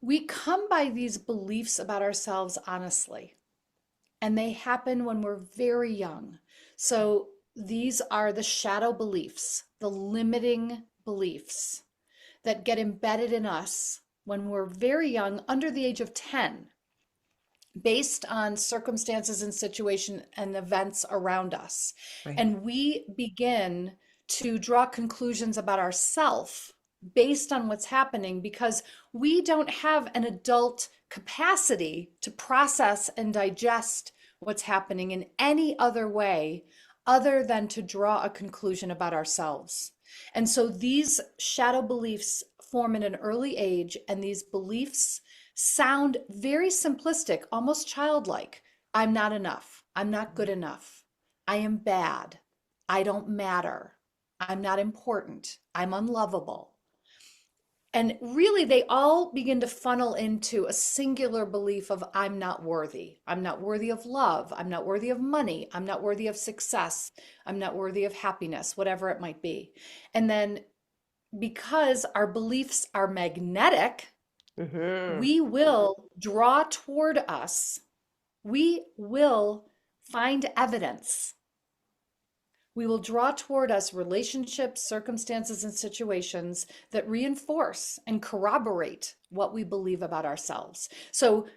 We come by these beliefs about ourselves honestly, and they happen when we're very young. So these are the shadow beliefs, the limiting beliefs that get embedded in us when we're very young, under the age of 10, based on circumstances and situation and events around us. Right. And we begin to draw conclusions about ourselves based on what's happening because we don't have an adult capacity to process and digest what's happening in any other way other than to draw a conclusion about ourselves. And so these shadow beliefs form in an early age, and these beliefs sound very simplistic, almost childlike. I'm not enough. I'm not good enough. I am bad. I don't matter. I'm not important. I'm unlovable. And really, they all begin to funnel into a singular belief of I'm not worthy. I'm not worthy of love. I'm not worthy of money. I'm not worthy of success. I'm not worthy of happiness, whatever it might be. And then because our beliefs are magnetic, Hmm. we will draw toward us, we will find evidence. We will draw toward us relationships, circumstances, and situations that reinforce and corroborate what we believe about ourselves. So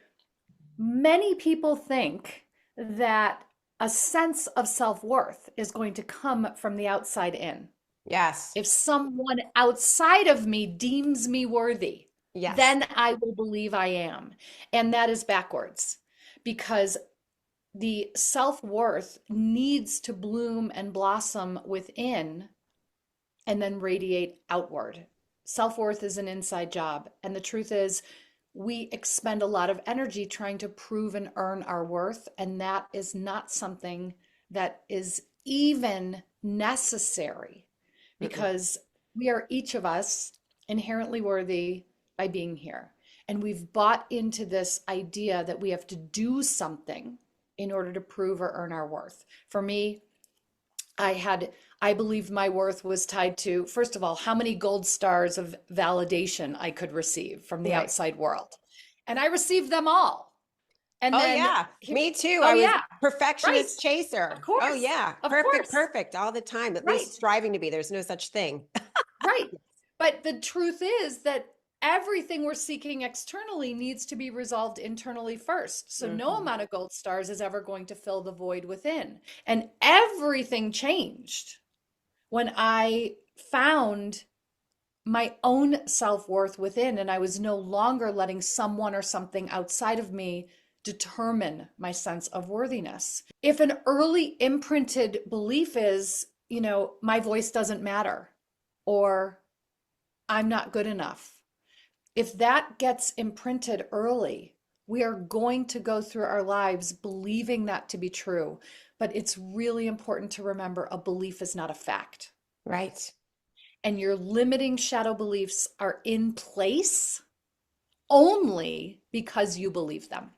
many people think that a sense of self-worth is going to come from the outside in. Yes. If someone outside of me deems me worthy, Yes. then I will believe I am. And that is backwards because the self-worth needs to bloom and blossom within and then radiate outward. Self-worth is an inside job. And the truth is, we expend a lot of energy trying to prove and earn our worth. And that is not something that is even necessary Mm-mm. because we are each of us inherently worthy by being here. And we've bought into this idea that we have to do something in order to prove or earn our worth. For me, I believed my worth was tied to, first of all, how many gold stars of validation I could receive from the Right. outside world. And I received them all. And Oh then, yeah, me too. oh, I was yeah, right. perfectionist Of chaser. Oh course. yeah, Of perfect, course. perfect all the time. At least Right. striving to be. There's no such thing. Right. But the truth is that everything we're seeking externally needs to be resolved internally first. So no Hmm. amount of gold stars is ever going to fill the void within. And everything changed when I found my own self-worth within, and I was no longer letting someone or something outside of me determine my sense of worthiness. If an early imprinted belief is, my voice doesn't matter, or I'm not good enough, if that gets imprinted early, we are going to go through our lives believing that to be true. But it's really important to remember a belief is not a fact. Right. And your limiting shadow beliefs are in place only because you believe them.